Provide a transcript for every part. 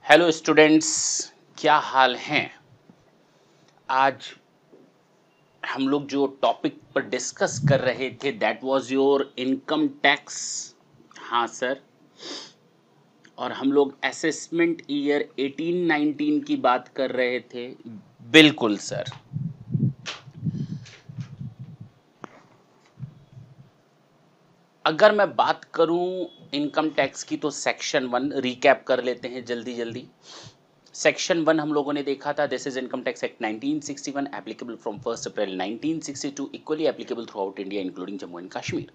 Hello students, क्या हाल हैं। आज हम लोग जो टॉपिक पर डिस्कस कर रहे थे that was your income tax. हाँ सर, और हम लोग असेसमेंट ईयर 18-19 की बात कर रहे थे। बिल्कुल सर। अगर मैं बात करूं इनकम टैक्स की तो सेक्शन 1 रिकैप कर लेते हैं जल्दी जल्दी। सेक्शन 1 हम लोगों ने देखा था, this is income tax act 1961 applicable from 1 April 1962, equally applicable through out India including Jammu and Kashmir.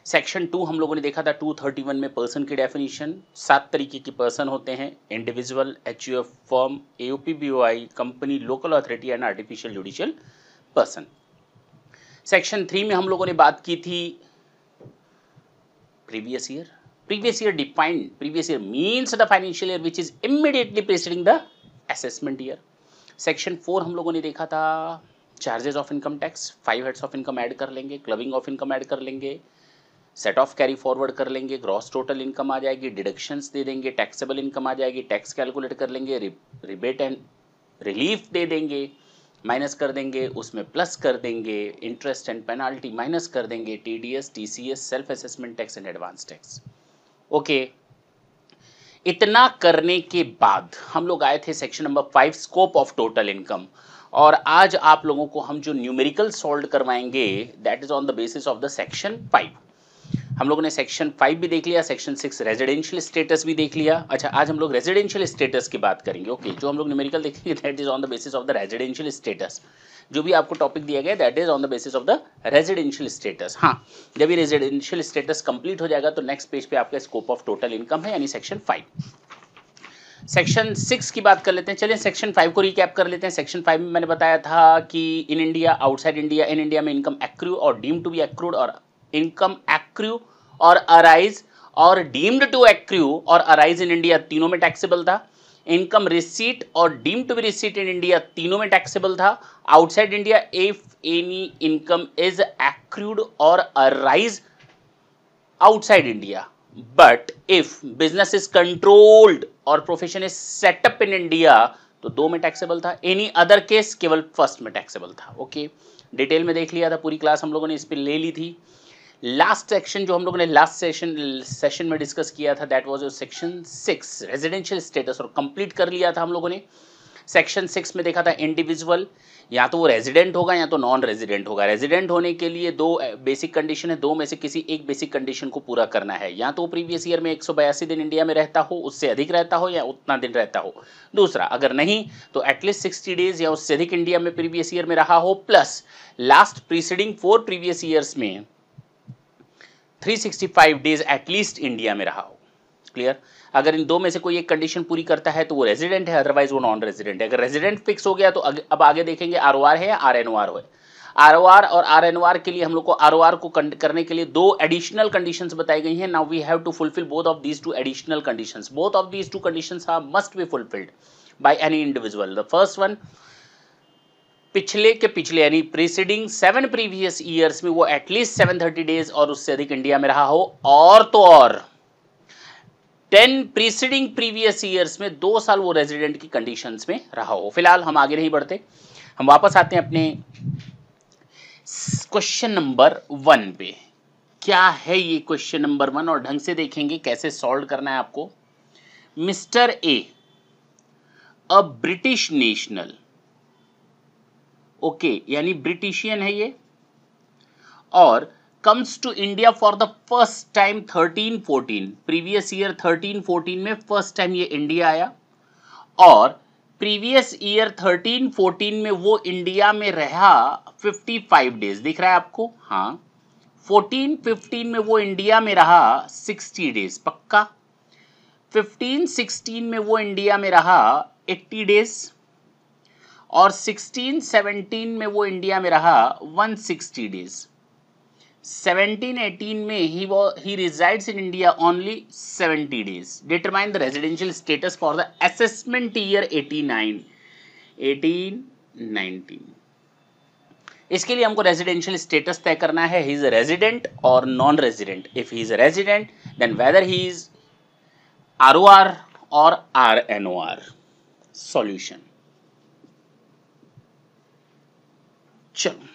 Section 2 हम लोगों ने देखा था 231 में पर्सन की डेफिनेशन। 7 तरीके के पर्सन होते हैं: individual, HUF, firm, AOP, BOI, company, local authority and artificial judicial person. Section 3 में हम लोगों ने बात की थी previous year. Previous year defined, previous year means the financial year which is immediately preceding the assessment year. Section 4 हम लोगों ने देखा था charges of income tax, 5 heads of income add कर लेंगे, क्लबिंग ऑफ इनकम ऐड कर लेंगे, set of carry forward कर लेंगे, ग्रॉस टोटल इनकम आ जाएगी, डिडक्शंस दे देंगे, टैक्सेबल इनकम आ जाएगी, टैक्स कैलकुलेट कर लेंगे, रिबेट एंड रिलीफ दे देंगे, माइनस कर देंगे, उसमें प्लस कर देंगे, इंटरेस्ट एंड पेनाल्टी माइनस कर देंगे, TDS, TCS, self assessment tax and advance tax. Okay, इतना करने के बाद हम लोग आए थे section number 5, scope of total income. और आज आप लोगों को हम जो न्यूमेरिकल सॉल्व करवाएंगे that is on the basis of the section 5। हम लोगों ने सेक्शन 5 भी देख लिया, सेक्शन 6 रेजिडेंशियल स्टेटस भी देख लिया। अच्छा, आज हम लोग रेजिडेंशियल स्टेटस की बात करेंगे। ओके, जो हम लोग न्यूमेरिकल देखेंगे that is on the basis of the residential status. जो भी आपको टॉपिक दिया गया that is on the basis of the residential status. हाँ, जब ये रेजिडेंशियल स्टेटस कंप्लीट हो जाएगा तो नेक्स्ट पेज पे आपका स्कोप ऑफ टोटल इनकम है, यानी सेक्शन 5। सेक्शन 6 की बात कर लेते हैं। चलिए सेक्शन 5 को रिकैप कर लेते हैं। सेक्शन 5 में मैंने बताया था कि in India, outside India, in India में इनकम एक्रू और डीम्ड टू बी एक्रूड और इनकम एक्रू और अराइज और डीम्ड टू एक्रू और अराइज इन इंडिया तीनों में टैक्सेबल था। इनकम रिसीट और deemed to be receipt in India तीनों में टैक्सेबल था। Outside India if any income is accrued और arise outside India, but if business is controlled और profession is set up in India तो 2 में टैक्सेबल था। एनी अदर केस केवल first में टैक्सेबल था। ओके, डिटेल में देख लिया था, पूरी क्लास हम लोगों ने इस पे ले ली थी। लास्ट सेक्शन जो हम लोगों ने लास्ट सेशन में डिस्कस किया था that was your section 6 residential status, और कंप्लीट कर लिया था हम लोगों ने। सेक्शन 6 में देखा था इंडिविजुअल, या तो वो रेजिडेंट होगा या तो नॉन रेजिडेंट होगा। रेजिडेंट होने के लिए 2 बेसिक कंडीशन है, 2 में से किसी एक बेसिक कंडीशन को पूरा करना है। या तो प्रीवियस ईयर में 182 दिन इंडिया में रहता हो, उससे अधिक रहता हो, या उतना दिन रहता हो। दूसरा, अगर नहीं तो एटलीस्ट 60 डेज या उससे अधिक इंडिया में प्रीवियस ईयर में रहा हो, plus last preceding 4 previous years में 365 डेज एटलीस्ट इंडिया में रहा हो। क्लियर? अगर इन 2 में से कोई एक कंडीशन पूरी करता है तो वो रेजिडेंट है, अदरवाइज वो नॉन रेजिडेंट है। अगर रेजिडेंट फिक्स हो गया तो अब आगे देखेंगे आरओआर है या आरएनओआर है। आरओआर और आरएनओआर के लिए हम लोग को आरओआर को करने के लिए 2 एडिशनल कंडीशंस बताई गई हैं। Now we have to fulfil both of these 2 additional conditions. Both of these 2 conditions are must be fulfilled by any individual. The first one, पिछले के पिछले यानी प्रीसीडिंग 7 प्रीवियस ईयर्स में वो एटलीस्ट 730 डेज और उससे अधिक इंडिया में रहा हो, और तो और 10 प्रीसीडिंग प्रीवियस ईयर्स में 2 साल वो रेजिडेंट की कंडीशंस में रहा हो। फिलहाल हम आगे नहीं बढ़ते, हम वापस आते हैं अपने क्वेश्चन नंबर 1 पे। क्या है ये क्वेश्चन नंबर 1 और ढंग से देखेंगे कैसे सॉल्व करना है आपको। Mister A, a British national, okay, यानी ब्रिटिशियन है ये, और comes to India for the first time 13-14, previous year 13-14 में फर्स्ट टाइम ये इंडिया आया, और प्रीवियस ईयर 13-14 में वो इंडिया में रहा 55 डेज। दिख रहा है आपको? हाँ। 14-15 में वो इंडिया में रहा 60 डेज पक्का। 15-16 में वो इंडिया में रहा 80 डेज, और 16-17 में वो इंडिया में रहा 160 डेज। 17-18 में he resides in India only 70 days. Determine the residential status for the assessment year 18-19. इसके लिए हमको रेजिडेंशियल स्टेटस तय करना है, ही इज अ रेजिडेंट और non resident. If he is a resident then whether he is ROR और RNOR solution. चलो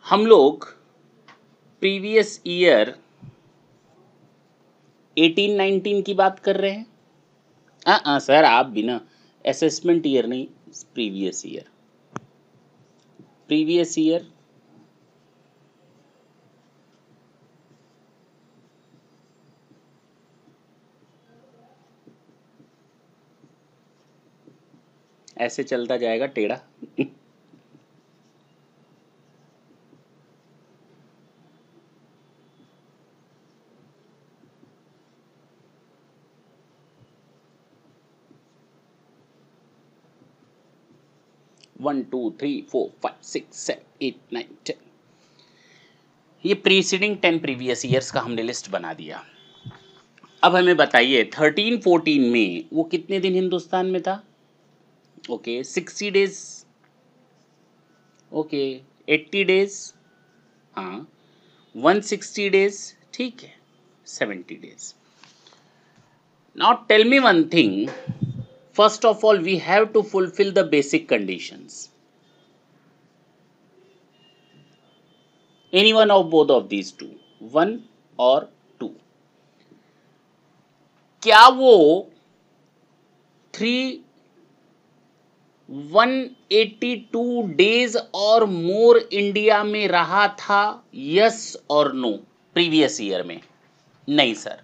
हम लोग प्रीवियस ईयर 18-19 की बात कर रहे हैं। सर आप बिना असेसमेंट ईयर नहीं, प्रीवियस ईयर ऐसे चलता जाएगा टेढ़ा। One two three four five six seven 8 9 10, ये प्रीसीडिंग 10 प्रीवियस ईयर्स का हमने लिस्ट बना दिया। अब हमें बताइए 13-14 में वो कितने दिन हिंदुस्तान में था? ओके 60 डेज, ओके 80 डेज, हाँ 160 डेज, ठीक है 70 days. Now tell me one thing, first of all we have to fulfill the basic conditions. Any one of both of these two, 1 और 2, क्या वो 182 डेज और मोर इंडिया में रहा था? यस और नो? प्रीवियस ईयर में नहीं सर,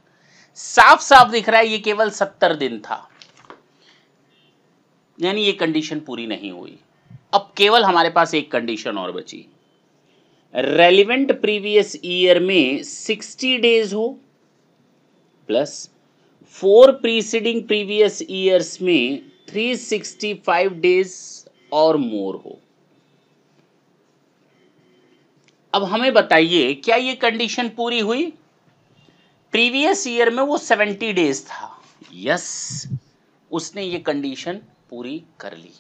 साफ साफ दिख रहा है ये केवल 70 दिन था, यानी ये कंडीशन पूरी नहीं हुई। अब केवल हमारे पास एक कंडीशन और बची, रेलिवेंट प्रीवियस ईयर में 60 डेज हो प्लस 4 प्रीसीडिंग प्रीवियस ईयर्स में 365 डेज और मोर हो। अब हमें बताइए क्या ये कंडीशन पूरी हुई? प्रीवियस ईयर में वो 70 डेज था, यस उसने ये कंडीशन पूरी कर ली।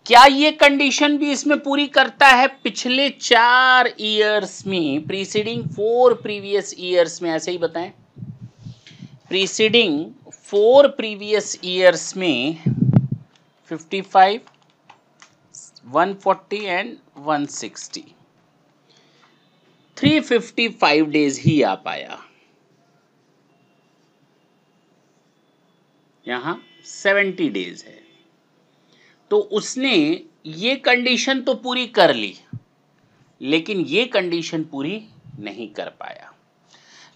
क्या ये कंडीशन भी इसमें पूरी करता है? पिछले 4 ईयर्स में, प्रीसीडिंग 4 प्रीवियस ईयर्स में, ऐसे ही बताएं, प्रीसीडिंग 4 प्रीवियस ईयर्स में 55, 140 एंड 160, 355 डेज ही आ पाया। यहां 70 डेज है, तो उसने ये कंडीशन तो पूरी कर ली, लेकिन ये कंडीशन पूरी नहीं कर पाया।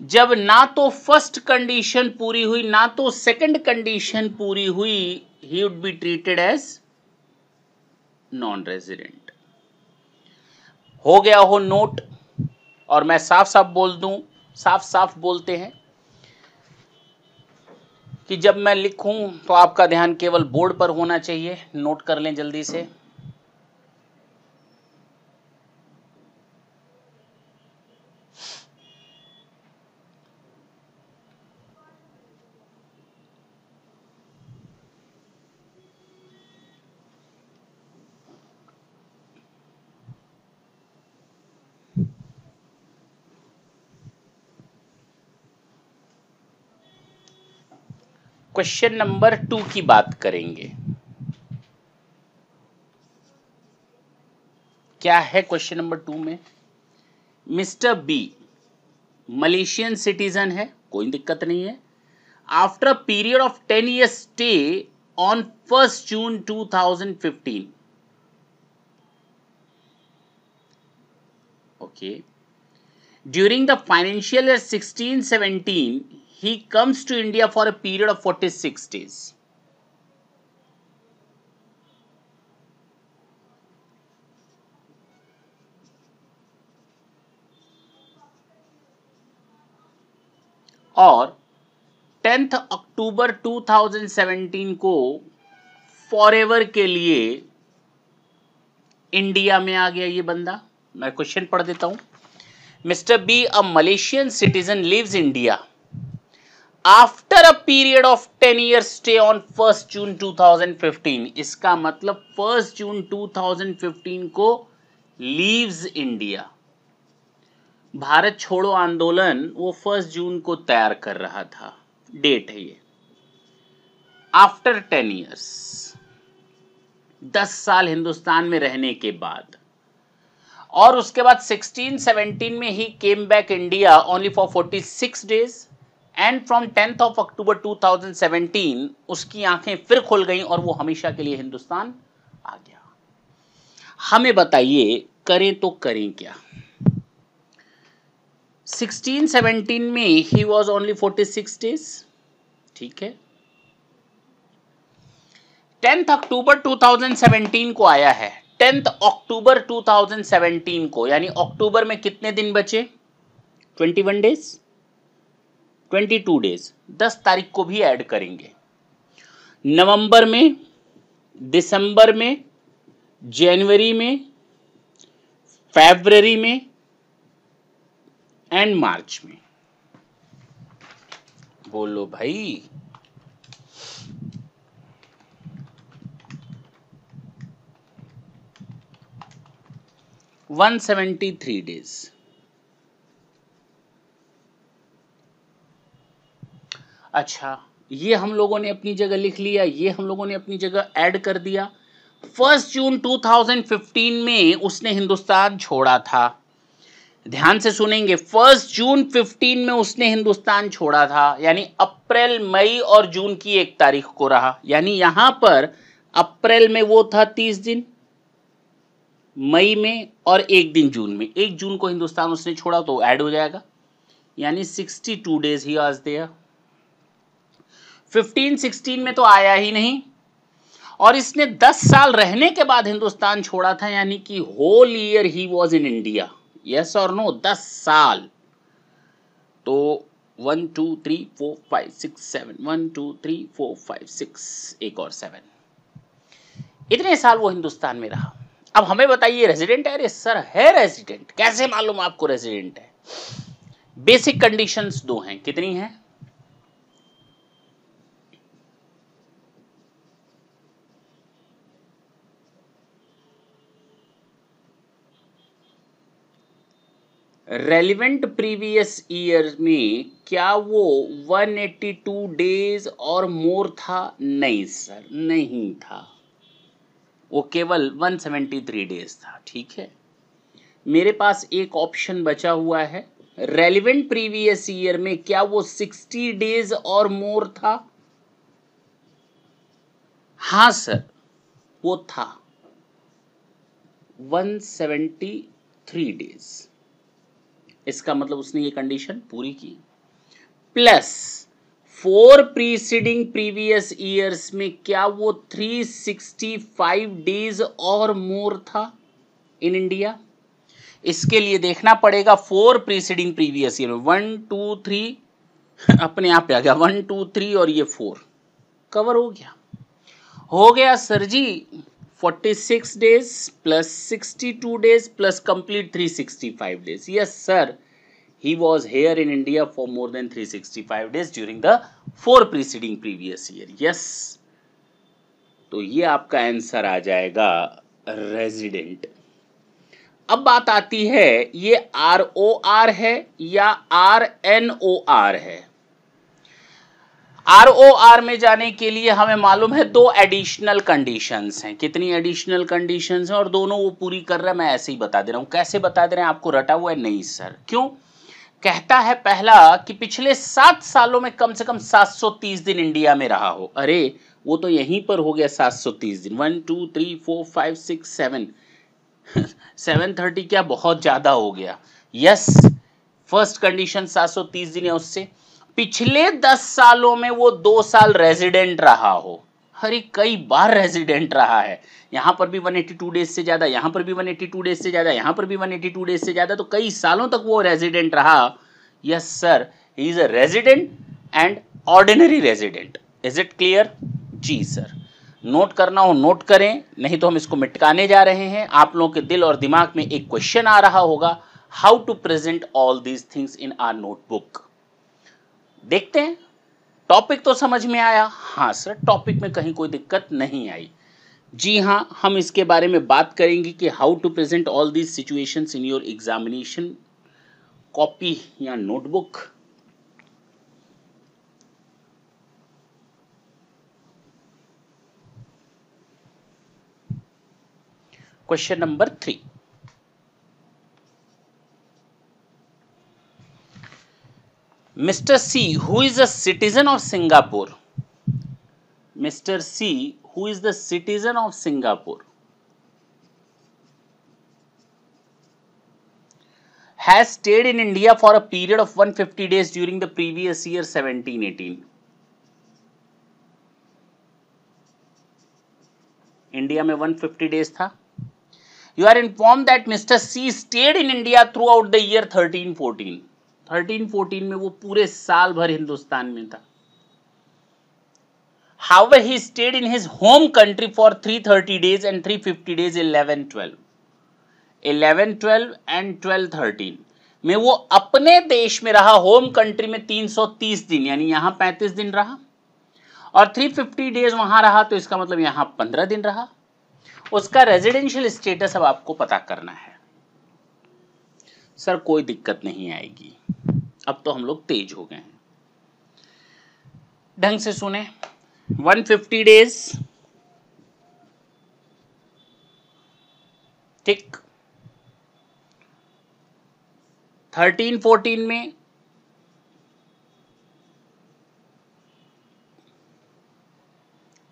जब ना तो फर्स्ट कंडीशन पूरी हुई ना तो सेकंड कंडीशन पूरी हुई, he would be treated as non resident. हो गया हो नोट? और मैं साफ साफ बोल दूं, साफ साफ बोलते हैं कि जब मैं लिखूं तो आपका ध्यान केवल बोर्ड पर होना चाहिए, नोट कर लें जल्दी से। क्वेश्चन नंबर 2 की बात करेंगे। क्या है क्वेश्चन नंबर 2 में? मिस्टर बी मलेशियन सिटीजन है, कोई दिक्कत नहीं है। After a period of 10 years stay on 1st June 2015, okay, during the financial year 16-17 he comes to India for a period of 46 days. और 10th अक्टूबर 2017 को फॉरएवर के लिए इंडिया में आ गया ये बंदा। मैं क्वेश्चन पढ़ देता हूं। Mister B a Malaysian citizen lives India after a period of 10 years stay on 1st June 2015। इसका मतलब 1st June 2015 को लीव्स इंडिया। भारत छोड़ो आंदोलन वो 1 जून को तैयार कर रहा था, डेट है ये। आफ्टर 10 ईयर्स, 10 साल हिंदुस्तान में रहने के बाद, और उसके बाद 16-17 में ही came back India only for 46 days, and from 10th of October 2017 उसकी आंखें फिर खुल गईं और वो हमेशा के लिए हिंदुस्तान आ गया। हमें बताइए करें तो करें क्या। 16-17 में ही वॉज ओनली 46 डेज, ठीक है। 10th अक्टूबर 2017 को आया है, 10th अक्टूबर 2017 को, यानी अक्टूबर में कितने दिन बचे? 21 डेज, 22 डेज। 10 तारीख को भी ऐड करेंगे। नवंबर में, दिसंबर में, जनवरी में, फरवरी में एंड मार्च में। बोलो भाई। One 173 days. अच्छा, ये हम लोगों ने अपनी जगह लिख लिया, ये हम लोगों ने अपनी जगह ऐड कर दिया। 1 जून 2015 में उसने हिंदुस्तान छोड़ा था। ध्यान से सुनेंगे, 1 जून 15 में उसने हिंदुस्तान छोड़ा था, यानी अप्रैल, मई और जून की 1 तारीख को रहा। यानी यहां पर अप्रैल में वो था 30 दिन, मई में और 1 दिन जून में। 1 जून को हिंदुस्तान उसने छोड़ा तो ऐड हो जाएगा, यानी 62 डेज ही वाज देयर। 15-16 में तो आया ही नहीं, और इसने 10 साल रहने के बाद हिंदुस्तान छोड़ा था, यानी कि whole year he was in India. Yes और नो? 10 साल। तो 1 2 3 4 5 6 7, 1 2 3 4 5 6, एक और 7, इतने साल वो हिंदुस्तान में रहा। अब हमें बताइए रेजिडेंट है? अरे सर है रेजिडेंट, कैसे मालूम आपको रेजिडेंट है? बेसिक कंडीशंस 2 हैं, कितनी हैं? रेलिवेंट प्रीवियस ईयर में क्या वो 182 डेज और मोर था? नहीं सर, नहीं था, वो केवल 173 डेज था, ठीक है। मेरे पास एक ऑप्शन बचा हुआ है, रेलिवेंट प्रीवियस ईयर में क्या वो 60 डेज और मोर था? हाँ सर, वो था 173 डेज। इसका मतलब उसने ये कंडीशन पूरी की। प्लस 4 प्रीसीडिंग प्रीवियस ईयर्स में क्या वो 365 डेज और मोर था इन इंडिया? इसके लिए देखना पड़ेगा 4 प्रीसीडिंग प्रीवियस ईयर में 1 2 3 अपने आप आ गया, 1 2 3 और ये 4 कवर हो गया sir ji. 46 days plus 62 days plus complete 365 days. Yes sir, he was here in India for more than 365 days during the 4 preceding previous year. Yes, तो ये आपका आंसर आ जाएगा रेजिडेंट। अब बात आती है, ये ROR है या RNOR है? ROR में जाने के लिए हमें मालूम है 2 एडिशनल कंडीशंस हैं। कितनी एडिशनल कंडीशंस हैं? और दोनों वो पूरी कर रहा है, मैं ऐसे ही बता दे रहा हूं। कैसे बता दे रहे हैं? आपको रटा हुआ है? नहीं सर। क्यों? कहता है पहला कि पिछले 7 सालों में कम से कम 730 दिन इंडिया में रहा हो। अरे वो तो यहीं पर हो गया 730 दिन। 1 2 3 4 5 6 7 730 क्या बहुत ज्यादा हो गया? यस, फर्स्ट कंडीशन 730 दिन है। उससे पिछले 10 सालों में वो 2 साल रेजिडेंट रहा हो। अरे कई बार रेजिडेंट रहा है, यहां पर भी 182 डेज से ज्यादा, यहां पर भी 182 डेज से ज्यादा, यहां पर भी 182 डेज से ज्यादा, तो कई सालों तक वो रेजिडेंट रहा। Yes sir, he is a resident and ordinary resident. Is it clear? जी सर। नोट करना हो नोट करें, नहीं तो हम इसको मिटकाने जा रहे हैं। आप लोगों के दिल और दिमाग में एक क्वेश्चन आ रहा होगा, how to present all these things in our notebook. देखते हैं। टॉपिक तो समझ में आया? हाँ सर, टॉपिक में कहीं कोई दिक्कत नहीं आई। जी हाँ, हम इसके बारे में बात करेंगे कि how to present all these situations in your examination copy या notebook. Question number 3, Mr. C, who is a citizen of Singapore, Mr. C, who is the citizen of Singapore, has stayed in India for a period of 150 days during the previous year 17-18. India में 150 days था। You are informed that Mr. C stayed in India throughout the year 13-14. 13-14 में वो पूरे साल भर हिंदुस्तान में था। However, he stayed in his home country for 330 days and 350 days 11-12. 11-12 and 12-13 में वो अपने देश में रहा, होम कंट्री में 330 दिन, यानी यहां 35 दिन रहा, और 350 डेज वहां रहा, तो इसका मतलब यहां 15 दिन रहा। उसका रेजिडेंशियल स्टेटस अब आपको पता करना है। सर कोई दिक्कत नहीं आएगी, अब तो हम लोग तेज हो गए हैं। ढंग से सुने, 150 डेज, ठीक, 13-14 में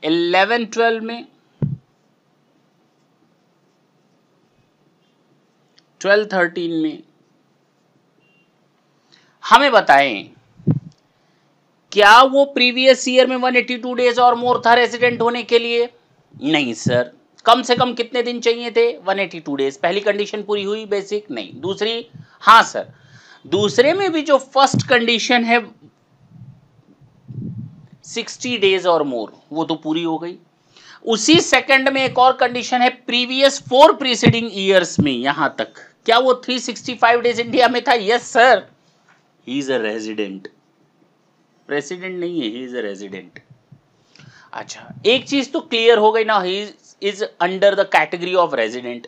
11-12 में 12-13 में हमें बताएं क्या वो प्रीवियस ईयर में 182 डेज और मोर था रेजिडेंट होने के लिए? नहीं सर। कम से कम कितने दिन चाहिए थे? 182 डेज। पहली कंडीशन पूरी हुई बेसिक? नहीं। दूसरी? हाँ सर, दूसरे में भी जो फर्स्ट कंडीशन है 60 डेज और मोर, वो तो पूरी हो गई। उसी सेकंड में एक और कंडीशन है प्रीवियस 4 प्रीसीडिंग ईयर्स में, यहां तक। क्या वो 365 डेज इंडिया में था? Yes sir, he is a resident. President नहीं है, ही इज अ रेजिडेंट। अच्छा, एक चीज तो क्लियर हो गई ना, he is under the category of resident.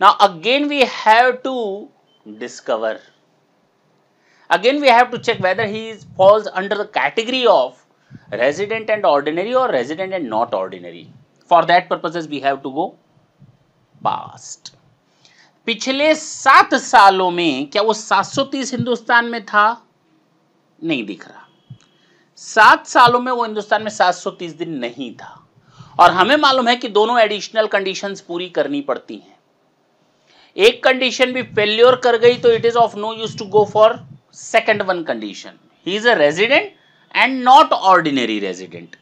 Now again we have to discover, again we have to check whether he falls under the category of resident and ordinary or resident and not ordinary. For that purposes we have to go past. पिछले 7 सालों में क्या वो 730 हिंदुस्तान में था? नहीं दिख रहा। 7 सालों में वो हिंदुस्तान में 730 दिन नहीं था, और हमें मालूम है कि दोनों एडिशनल कंडीशंस पूरी करनी पड़ती हैं। एक कंडीशन भी फेल्योर कर गई तो it is of no use to go for second one condition. He is a resident and not ordinary resident.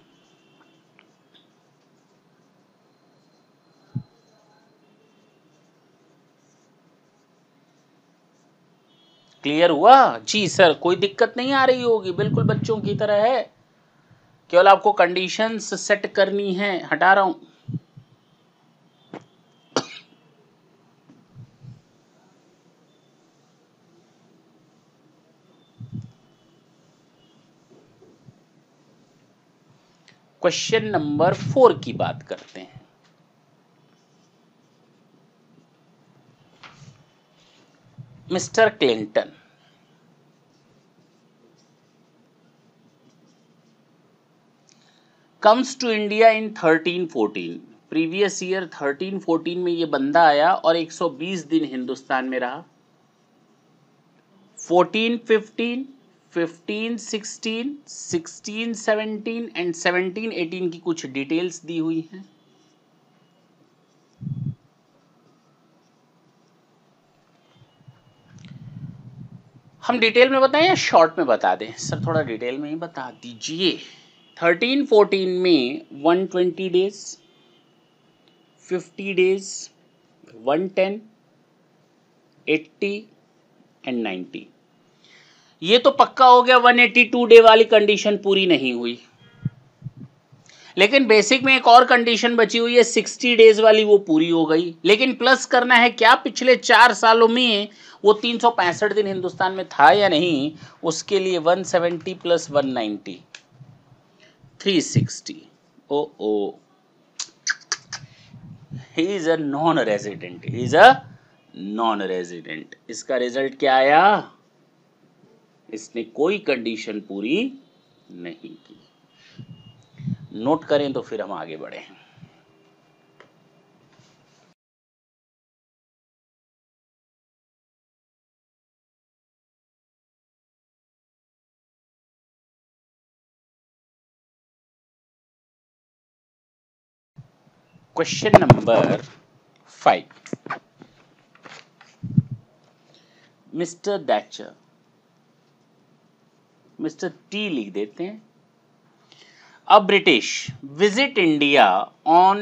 Clear हुआ जी? सर कोई दिक्कत नहीं आ रही होगी, बिल्कुल बच्चों की तरह है, केवल आपको कंडीशंस सेट करनी है। हटा रहा हूं। क्वेश्चन नंबर 4 की बात करते हैं। Mister Clinton comes to India in 13-14। Previous year 13-14 में ये बंदा आया और 120 दिन हिंदुस्तान में रहा। 14-15, 15-16, 16-17 एंड 17-18 की कुछ डिटेल्स दी हुई हैं। हम डिटेल में बताएं या शॉर्ट में बता दें? सर थोड़ा डिटेल में ही बता दीजिए। 13-14 में 120 डेज, 50 डेज, 110, 80 एंड 90। ये तो पक्का हो गया 182 डे वाली कंडीशन पूरी नहीं हुई, लेकिन बेसिक में एक और कंडीशन बची हुई है 60 डेज वाली, वो पूरी हो गई। लेकिन प्लस करना है क्या पिछले 4 सालों में वो 365 दिन हिंदुस्तान में था या नहीं, उसके लिए 170 plus 190 360। Oh he is a non resident, he is a non resident. इसका रिजल्ट क्या आया? इसने कोई कंडीशन पूरी नहीं की। नोट करें तो फिर हम आगे बढ़े। Question number 5, mister Thatcher, mister T लिख देते हैं। A British visit India on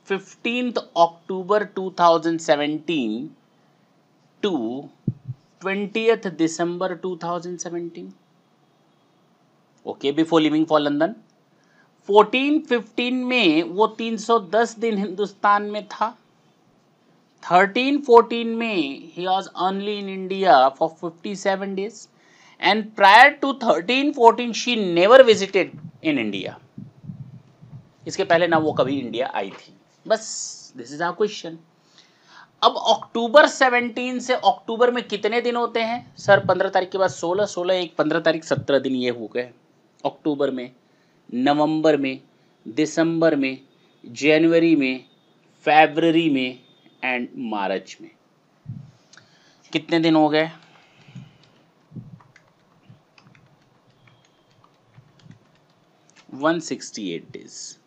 15th October 2017 to 20th December 2017. Okay, before leaving for London. 14-15 में वो 310 दिन हिंदुस्तान में था। 13-14 में he was only in India for 57 days. And prior to 13-14 she never visited in India. इसके पहले ना वो कभी इंडिया आई थी। बस दिस इज आवर क्वेश्चन। अब अक्टूबर 17 से अक्टूबर में कितने दिन होते हैं सर? 15 तारीख के बाद 16, 16 एक 15 तारीख 17 दिन ये हो गए। अक्टूबर में, नवंबर में, दिसंबर में, जनवरी में, फरवरी में एंड मार्च में कितने दिन हो गए? $168 डेज।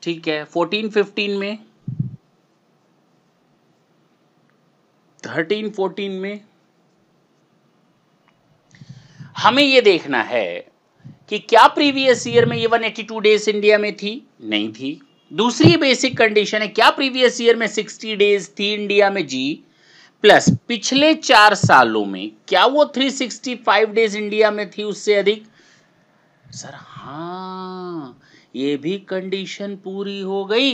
ठीक है। 14-15 में, 13-14 में हमें ये देखना है कि क्या प्रीवियस ईयर में ये 182 डेज इंडिया में थी? नहीं थी। दूसरी बेसिक कंडीशन है, क्या प्रीवियस ईयर में 60 डेज थी इंडिया में? जी। प्लस पिछले 4 सालों में क्या वो 365 डेज इंडिया में थी, उससे अधिक? सर हाँ, ये भी कंडीशन पूरी हो गई,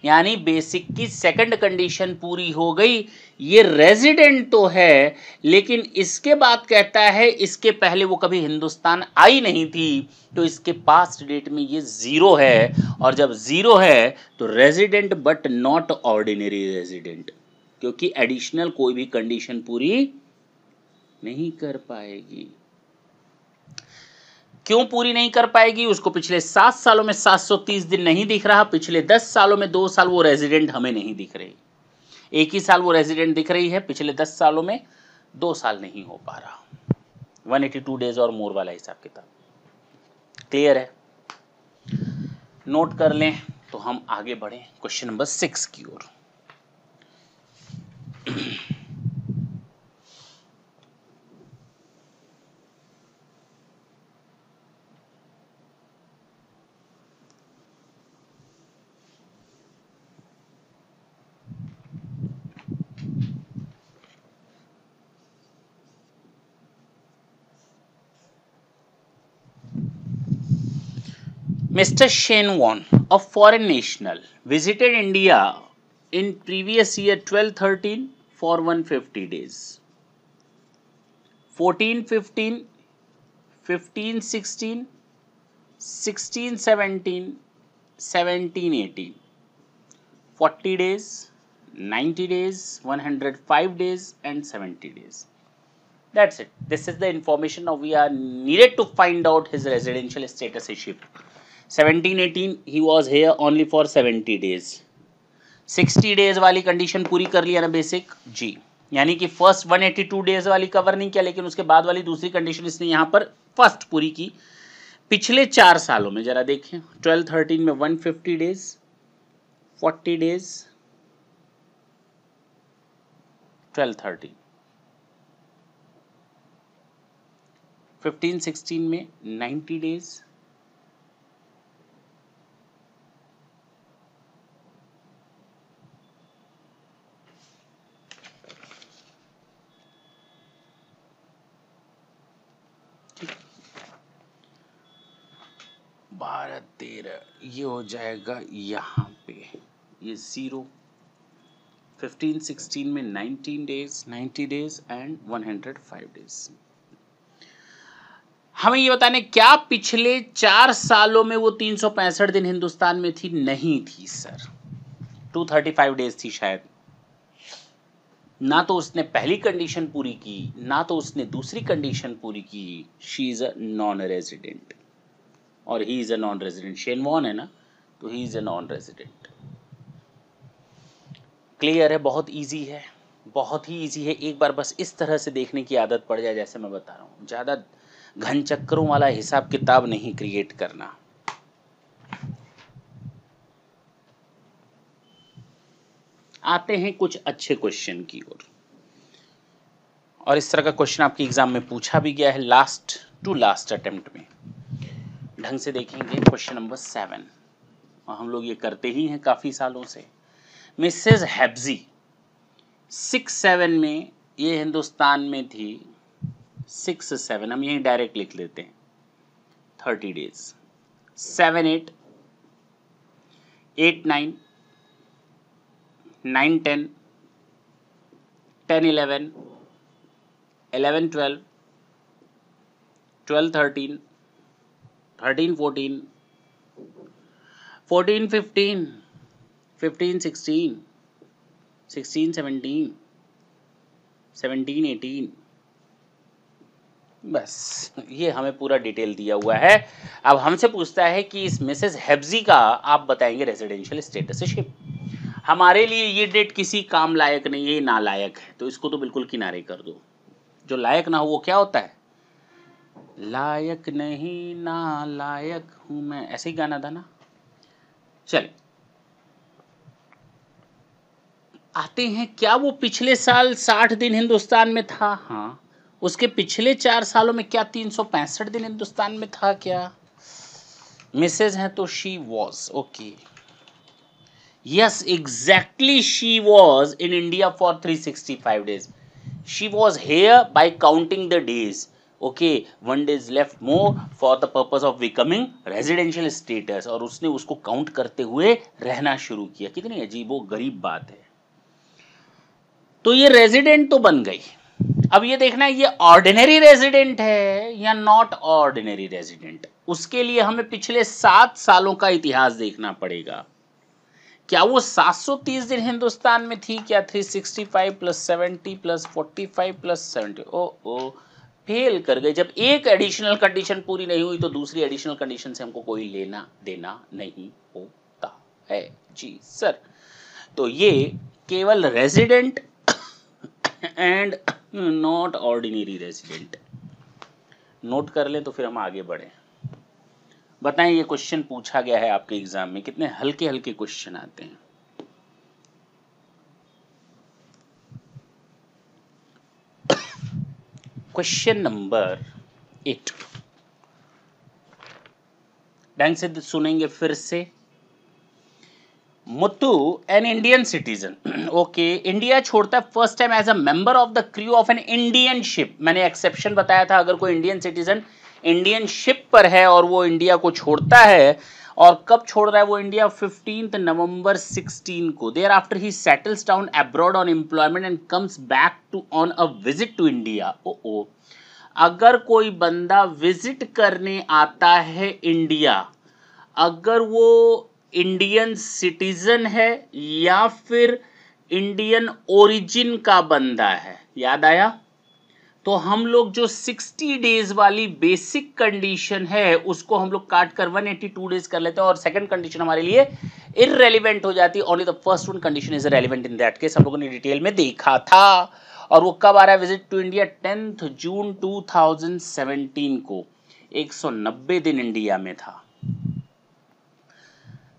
यानी बेसिक की सेकंड कंडीशन पूरी हो गई। ये रेजिडेंट तो है, लेकिन इसके बाद कहता है इसके पहले वो कभी हिंदुस्तान आई नहीं थी, तो इसके पास्ट डेट में ये 0 है, और जब 0 है तो resident but not ordinary resident, क्योंकि एडिशनल कोई भी कंडीशन पूरी नहीं कर पाएगी। क्यों पूरी नहीं कर पाएगी? उसको पिछले 7 सालों में 730 दिन नहीं दिख रहा, पिछले 10 सालों में 2 साल वो रेजिडेंट हमें नहीं दिख रही, एक ही साल वो रेजिडेंट दिख रही है, पिछले 10 सालों में 2 साल नहीं हो पा रहा। 182 डेज और मोर वाला हिसाब किताब क्लियर है? नोट कर लें तो हम आगे बढ़े क्वेश्चन नंबर 6 की ओर। Mr. Shen Won, a foreign national, visited India in previous year 12-13 for 150 days. 14-15, 15-16, 16-17, 17-18, 40 days, 90 days, 105 days and 70 days. That's it. This is the information. Now we are needed to find out his residential statusship. 17-18 he was here only for 70 days. 60 days वाली condition पूरी कर लिया ना basic जी, यानी कि first 182 days वाली cover नहीं किया, लेकिन उसके बाद वाली दूसरी कंडीशन इसने यहाँ पर फर्स्ट पूरी की। पिछले 4 सालों में जरा देखें, 12-13 में 150 डेज, 40 डेज, 12-13, 15-16 में 90 डेज, भारत 13, ये हो जाएगा यहाँ पे ये 0, 15-16 में 19 डेज, 90 डेज एंड 105 डेज। हमें ये बताने क्या पिछले 4 सालों में वो 365 दिन हिंदुस्तान में थी? नहीं थी सर, 235 डेज थी शायद। ना तो उसने पहली कंडीशन पूरी की, ना तो उसने दूसरी कंडीशन पूरी की, she is a non resident और he is a non resident. Shane Warne है ना, तो he is a non resident. Clear है? बहुत इजी है, बहुत ही इजी है। एक बार बस इस तरह से देखने की आदत पड़ जाए जैसे मैं बता रहा हूँ, ज़्यादा घन चक्करों वाला हिसाब किताब नहीं क्रिएट करना। आते हैं कुछ अच्छे क्वेश्चन की ओर, और इस तरह का क्वेश्चन आपके एग्जाम में पूछा भी गया है लास्ट टू लास्ट अटेम्प्ट में। ढंग से देखेंगे क्वेश्चन नंबर 7, और हम लोग ये करते ही हैं काफ़ी सालों से। मिसेस हेब्जी 6-7 में ये हिंदुस्तान में थी। 6-7 हम यहीं डायरेक्ट लिख लेते हैं, 30 डेज। 7-8, 8-9, 9-10, 10-11, 11-12, 12-13, 13-14, 14-15, 15-16, 16-17, 17-18। बस ये हमें पूरा डिटेल दिया हुआ है। अब हमसे पूछता है कि इस मिसेस हेब्जी का आप बताएंगे रेजिडेंशियल स्टेटसशिप। हमारे लिए ये डेट किसी काम लायक नहीं है, ये नालायक है, तो इसको तो बिल्कुल किनारे कर दो। जो लायक ना हो वो क्या होता है? लायक नहीं नालायक हूं मैं, ऐसे ही गाना था ना। चलिए आते हैं, क्या वो पिछले साल 60 दिन हिंदुस्तान में था? हाँ। उसके पिछले 4 सालों में क्या 365 दिन हिंदुस्तान में था क्या? मिसेज है तो she was, okay, yes exactly, she was in India for 365 days. She was here by counting the days. Okay, 1 day left more for the purpose of becoming residential status, और उसने उसको काउंट करते हुए रहना शुरू किया। कितनी अजीबो गरीब बात है। तो ये रेजिडेंट तो बन गई। अब ये देखना है ये ऑर्डिनरी रेजिडेंट है या नॉट ऑर्डिनरी रेजिडेंट। उसके लिए हमें पिछले 7 सालों का इतिहास देखना पड़ेगा। क्या वो 730 दिन हिंदुस्तान में थी क्या? 365 + 70 + 45 + 70। ओ फेल कर गए। जब एक एडिशनल कंडीशन पूरी नहीं हुई तो दूसरी एडिशनल कंडीशन से हमको कोई लेना देना नहीं होता है जी सर। तो ये केवल resident and not ordinary resident note कर लें तो फिर हम आगे बढ़े। बताएं, ये क्वेश्चन पूछा गया है आपके एग्जाम में, कितने हल्के हल्के क्वेश्चन आते हैं। क्वेश्चन नंबर 8, ढंग से सुनेंगे फिर से। Muthu an Indian citizen, okay, India छोड़ता है first time as a member of the crew of an Indian ship. मैंने एक्सेप्शन बताया था, अगर कोई इंडियन सिटीजन इंडियन शिप पर है और वो इंडिया को छोड़ता है, और कब छोड़ रहा है वो इंडिया? 15 नवंबर 16 को। Thereafter he settles down abroad on employment and comes back to on a visit to India. ओ अगर कोई बंदा विजिट करने आता है इंडिया, अगर वो इंडियन सिटीजन है या फिर इंडियन ओरिजिन का बंदा है, याद आया? तो हम लोग जो 60 डेज वाली बेसिक कंडीशन है उसको हम लोग काट कर 182 डेज कर लेते हैं, और सेकंड कंडीशन हमारे लिए इररेलेवेंट हो जाती है। Only the first one condition is relevant in that case. हम लोगों ने डिटेल में देखा था। और वो कब आ रहा है विजिट टू इंडिया? 10 जून 2017 को। 190 दिन इंडिया में था,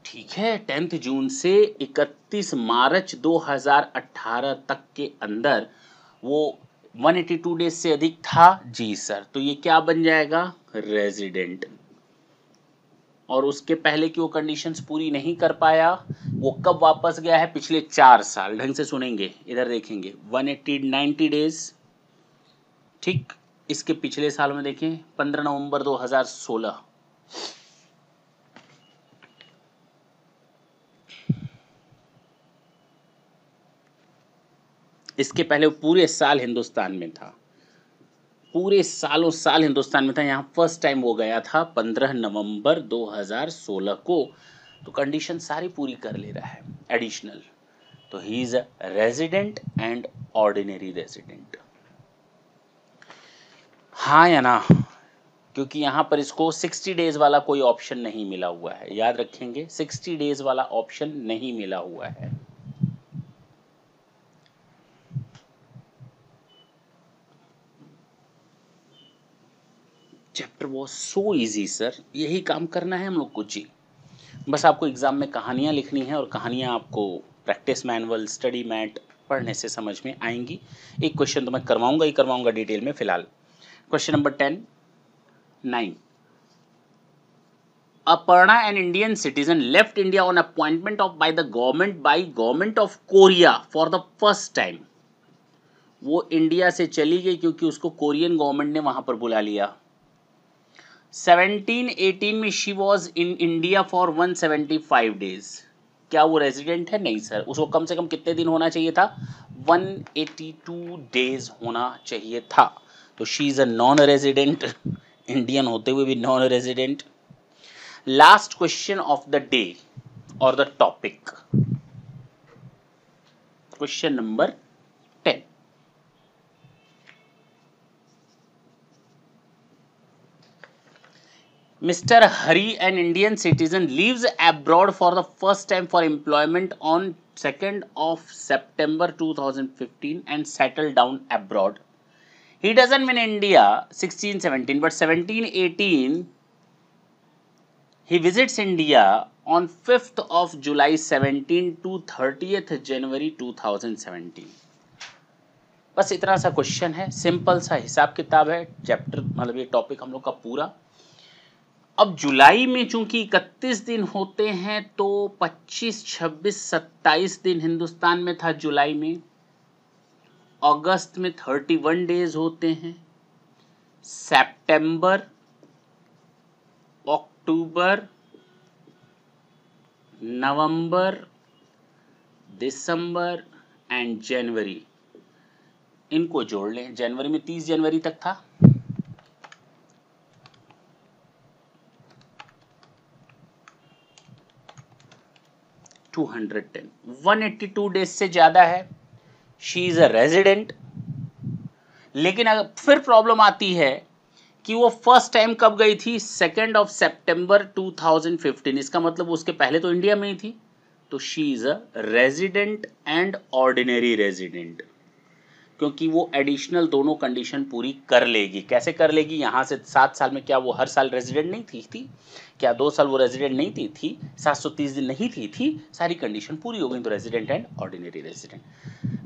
ठीक है। 10 जून से 31 मार्च 2018 तक के अंदर वो 182 डेज से अधिक था जी सर। तो ये क्या बन जाएगा? रेजिडेंट। और उसके पहले की वो कंडीशंस पूरी नहीं कर पाया, वो कब वापस गया है? पिछले 4 साल। ढंग से सुनेंगे, इधर देखेंगे, 180-90 डेज, ठीक। इसके पिछले साल में देखें 15 नवंबर 2016, इसके पहले पूरे साल हिंदुस्तान में था, पूरे सालों साल हिंदुस्तान में था। यहाँ फर्स्ट टाइम वो गया था 15 नवंबर 2016 को। तो कंडीशन सारी पूरी कर ले रहा है एडिशनल। तो he is a resident and ordinary resident. हाँ या ना, क्योंकि यहां पर इसको 60 डेज वाला कोई ऑप्शन नहीं मिला हुआ है, याद रखेंगे 60 डेज वाला ऑप्शन नहीं मिला हुआ है। Chapter was so easy sir, यही काम करना है हम लोग को जी। बस आपको एग्जाम में कहानियां लिखनी है और कहानियां आपको प्रैक्टिस मैनुअल, स्टडी मैट पढ़ने से समझ में आएंगी। एक क्वेश्चन तो मैं करवाऊंगा ही करवाऊंगा डिटेल में। फिलहाल question number 9। Aparna, an Indian citizen, left India on appointment of by the government of Korea for the first time. वो इंडिया से चली गई क्योंकि उसको कोरियन गवर्नमेंट ने वहां पर बुला लिया। 1718 में she was in India for 175 days. क्या वो रेजिडेंट है? नहीं सर, उसको कम से कम कितने दिन होना चाहिए था? 182 डेज होना चाहिए था। तो she is a non resident, Indian होते हुए भी non resident. Last question of the day और the topic, question number 10। Mr. Hari, an Indian citizen, leaves abroad for the first time for employment on 2nd of September 2015 and settled down abroad. He doesn't mean India 1617, but 1718 he visits India on 5th of July 17 to 30th January 2017. बस इतना सा question है, simple सा हिसाब किताब है। Chapter मतलब ये टॉपिक हम लोग का पूरा। अब जुलाई में चूंकि 31 दिन होते हैं तो 25, 26, 27 दिन हिंदुस्तान में था जुलाई में। अगस्त में 31 डेज होते हैं। सितंबर, अक्टूबर, नवंबर, दिसंबर एंड जनवरी, इनको जोड़ लें। जनवरी में 30 जनवरी तक था। 210, 182 डेज से ज्यादा है। She is a resident. लेकिन अगर फिर प्रॉब्लम आती है कि वो फर्स्ट टाइम कब गई थी? 2nd of September 2015। इसका मतलब उसके पहले तो इंडिया में ही थी। तो she is a resident and ordinary resident, क्योंकि वो एडिशनल दोनों कंडीशन पूरी कर लेगी। कैसे कर लेगी? यहाँ से 7 साल में क्या वो हर साल रेजिडेंट नहीं थी? क्या 2 साल वो रेजिडेंट नहीं थी? 730 दिन नहीं थी? सारी कंडीशन पूरी हो गई तो resident and ordinary resident.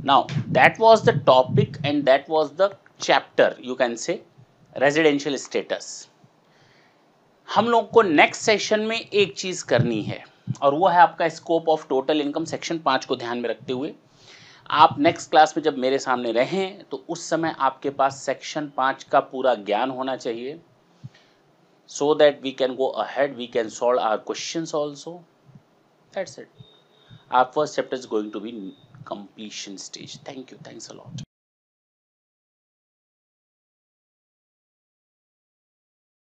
Now that was the topic and that was the chapter, you can say residential status. हम लोग को नेक्स्ट सेशन में एक चीज करनी है और वो है आपका scope of total income, section 5 को ध्यान में रखते हुए। आप नेक्स्ट क्लास में जब मेरे सामने रहें तो उस समय आपके पास सेक्शन 5 का पूरा ज्ञान होना चाहिए, so that we can go ahead, we can solve our questions also. That's it. Our first chapter is going to be completion stage. Thank you. Thanks a lot.